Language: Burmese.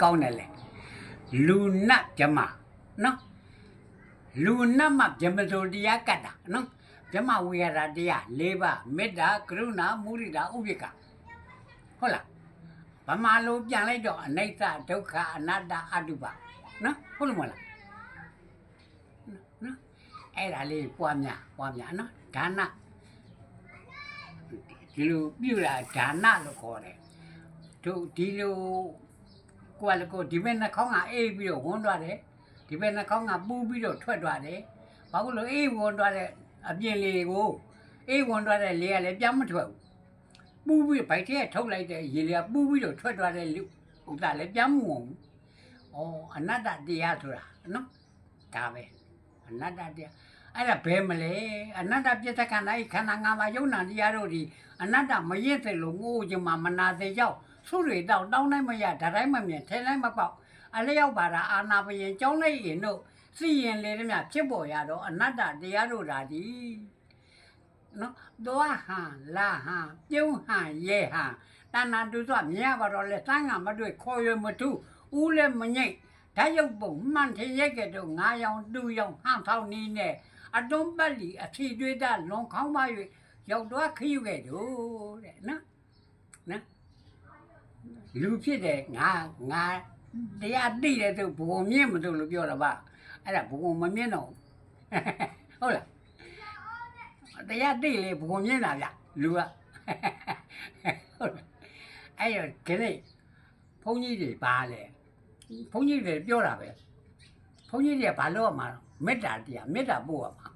ကောင်းတယ်လေလူနတ်ဂျမနော်လူနတ်မှာဂျမစိုးတရားကတ်တာနော်ဂျမဝေရတာတရား၄ပါးမေတ္တာကရုဏာမုဒိတာဥပိ္ပခဟုတ်လားဗမာလိုပြန်လိုက်တော့အနိစ္စဒုက္ခအနတ္တအတုပနော်ဟုတ်လို့မလားနော်အဲ့ဒါလေးပွားများနော်ဒါနဒီလိုပြုတာဒါနလို့ခေါ်တယ်တို့ဒီလိုကိုယ်လည်းကိုဒီဘက်နှာခေါင်းကအေးပြီးတော့ဝန်းသွားတယ်ဒီဘက်နှာခေါင်းကပူးပြီးတော့ထွက်သွားတယ်ဘာလို့လဲအေးဝန်းသွားတဲ့အပြင်လေကိုအေးဝန်းသွားတဲ့လေကလည်းပြန်မထွက်ဘူးပူးပြီးဗိုက်ထဲထုတ်လိုက်တဲ့ရေလေကပူးပြီးတော့ထွက်သွားတဲ့လူဥစ္စာလည်းပြန်မဝင်ဘူးအနတ္တတရားဆိုတာနော်ဒါပဲအနတ္တတရားအဲ့ဒါဘယ်မလဲအနတ္တပြစ္ဆခန္ဓာဤခန္ဓာ၅ပါးယုံနာတရားတို့ဒီအနတ္တမရစ်တယ်လို့ငိုကြမှာမနာသေးကြောက်ဆုတွေတောင်းတိုင်းမရဓာတ်တိုင်းမမြင်ထဲတိုင်းမပေါက်အလျောက်ပါတာအာနာပရင်ကြောင်းလိုက်ရင်တို့စီရင်လေတည်းမြဖြစ်ပေါ်ရတော့အနတ္တတရားတို့ဓာဒီနော်သွားဟန်လာဟန်ပြုံးဟန်ရဲဟန်တဏ္ဍာတုဆိုမြင်ရပါတော့လေသံဃာမတွေ့ခေါ်ရမထုဦးလည်းမငိတ်ဓာတ်ရုပ်ပုံမှန်ထင်ရဲ့ကဲ့တော့ငါရောင်တူရောင်ဟန်ထောင်းနီးနဲ့အတွန်းပတ်လီအထီတွေးတာလွန်ခေါင်းပါ၍ရောက်တော့ခယူခဲ့တို့တဲ့နော်လူဖြစ်တယ်ငါတရားသိတယ်သူဘုံမြင့်မလို့လို့ပြောတော့ဗအဲ့ဒါဘုံမမြင့်တော့ဟုတ်လားတရားသိလေဘုံမြင့်တာဗျလူကဟုတ်လားအဲ့တော့ခဏဘုန်းကြီးတွေပါလေဘုန်းကြီးတွေပြောတာပဲဘုန်းကြီးတွေကဘာလို့ရမှာမေတ္တာတရားမေတ္တာပို့ရမှာ